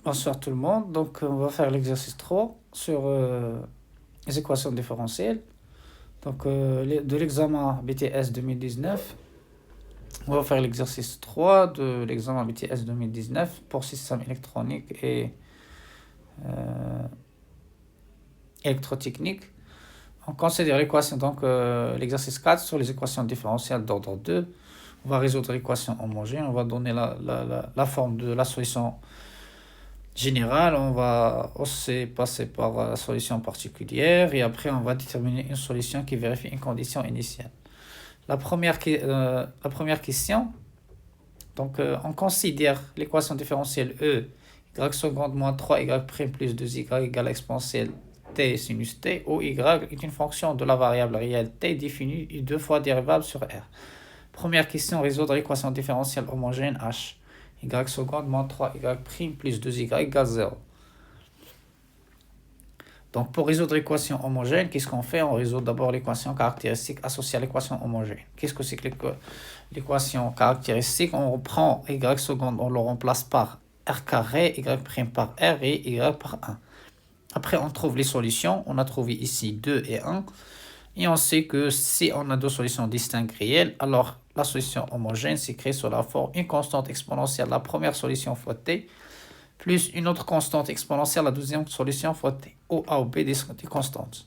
Bonsoir tout le monde. Donc, on va faire l'exercice 3 sur les équations différentielles. Donc, de l'examen BTS 2019, on va faire l'exercice 3 de l'examen BTS 2019 pour système électronique et euh, électrotechnique. On considère l'équation, donc l'exercice 4 sur les équations différentielles d'ordre 2. On va résoudre l'équation homogène. On va donner la forme de la solution générale. On va aussi passer par la solution particulière et après on va déterminer une solution qui vérifie une condition initiale. La première question, donc on considère l'équation différentielle E, y seconde moins 3y prime plus 2y égale exponentielle t sinus t, où y est une fonction de la variable réelle t définie deux fois dérivable sur R. Première question, résoudre l'équation différentielle homogène H. Y seconde moins 3y prime plus 2y égale 0. Donc pour résoudre l'équation homogène, qu'est-ce qu'on fait? On résout d'abord l'équation caractéristique associée à l'équation homogène. Qu'est-ce que c'est que l'équation caractéristique? On reprend y seconde, on le remplace par r carré, y prime par r et y par 1. Après on trouve les solutions, on a trouvé ici 2 et 1. Et on sait que si on a deux solutions distinctes réelles, alors la solution homogène s'écrit sous la forme une constante exponentielle, la première solution fois t, plus une autre constante exponentielle, la deuxième solution fois t, où a ou b des constantes.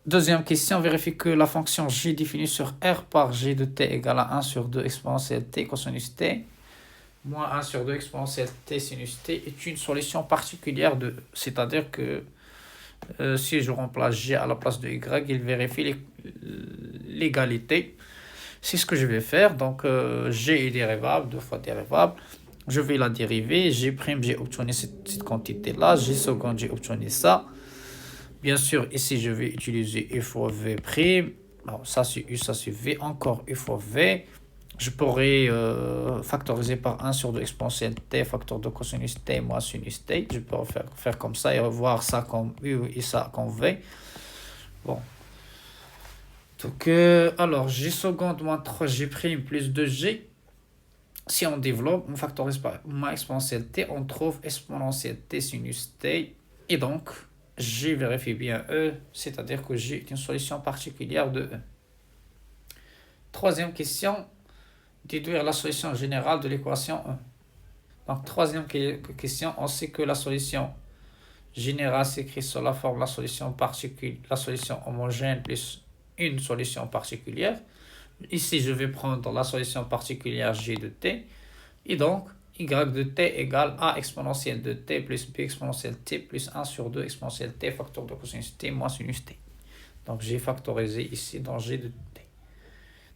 Deuxième question, vérifie que la fonction g définie sur r par g de t égale à 1 sur 2 exponentielle t cosinus t, moins 1 sur 2 exponentielle t sinus t, est une solution particulière de E. C'est-à-dire que si je remplace g à la place de y, il vérifie l'égalité. C'est ce que je vais faire. Donc g est dérivable, deux fois dérivable. Je vais la dériver. G', j'ai obtenu cette quantité-là. G seconde, j'ai obtenu ça. Bien sûr, ici, je vais utiliser U fois V'. Alors, ça, c'est U, ça, c'est V. Encore U fois V. Je pourrais factoriser par 1 sur 2 exponentielle t, facteur de cosinus t moins sinus t. Je peux faire comme ça et revoir ça comme U et ça comme V. Bon. Donc, alors, g seconde moins 3g' plus 2g. Si on développe, on factorise par moins exponentielle t, on trouve exponentielle t sinus t. Et donc, g vérifie bien E, c'est-à-dire que g est une solution particulière de E. Troisième question. Déduire la solution générale de l'équation 1. Donc, troisième question, on sait que la solution générale s'écrit sur la forme la solution homogène plus une solution particulière. Ici, je vais prendre la solution particulière g de t. Et donc, y de t égale a exponentielle de t plus b exponentielle t plus 1 sur 2 exponentielle t facteur de cosinus t moins sinus t. Donc, j'ai factorisé ici dans g de t.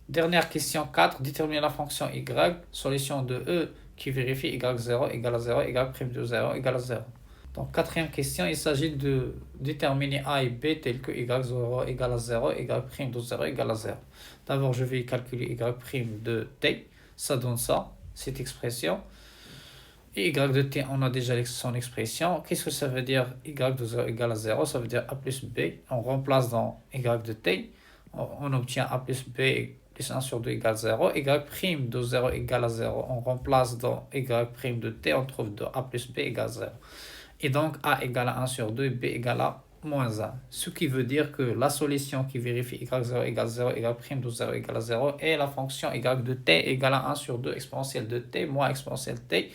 Dernière question 4, déterminer la fonction y, solution de E qui vérifie y0 égale à 0, y prime de 0 égale à 0. Donc quatrième question, il s'agit de déterminer a et b tel que y0 égale à 0, y prime de 0 égale à 0. D'abord, je vais calculer y prime de t, ça donne ça, cette expression. Et y de t, on a déjà son expression. Qu'est-ce que ça veut dire y de 0 égale à 0? Ça veut dire a plus b, on remplace dans y de t, on obtient a plus b plus 1 sur 2 égale 0, y' de 0 égale à 0, on remplace dans y' de t, on trouve de a plus b égale 0. Et donc a égale à 1 sur 2, b égale à moins 1. Ce qui veut dire que la solution qui vérifie y0 égale 0, y' de 0 égale à 0 est la fonction y de t égale à 1 sur 2 exponentielle de t moins exponentielle t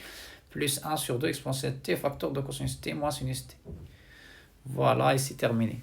plus 1 sur 2 exponentielle t facteur de cosinus t moins sinus t. Voilà, et c'est terminé.